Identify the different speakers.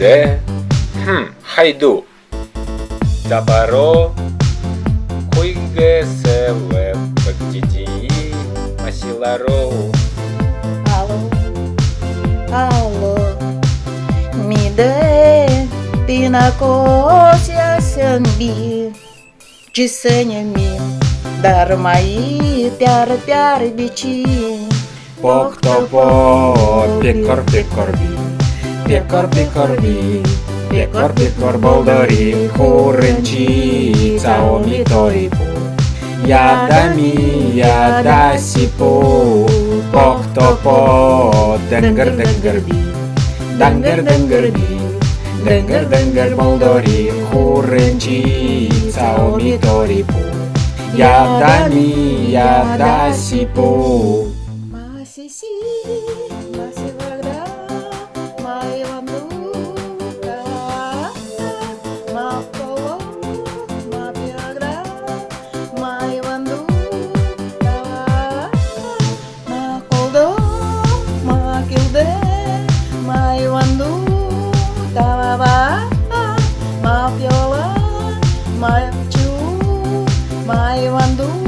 Speaker 1: де. Хайду. Табаро. Хуйге севе пактити. Масиларо.
Speaker 2: Алло, алло, mi de pinakosya senbi, чисенями, дар мои пяр бичи.
Speaker 1: Поктопо, пекор-пекорби, пекор-пекорби, пекор-пекор болдори, хуренчи, цаоми торипу, яда сипу, поктопо, денгер-денгерби, денгер-денгер болдори, хуренчи, цаоми торипу, яда сипу.
Speaker 2: Masih berada, mai wanduka, ma polo, ma piagra, mai wanduka, ma koldo, ma kilde, mai wanduka, ma piola, mai cu, mai wanduka.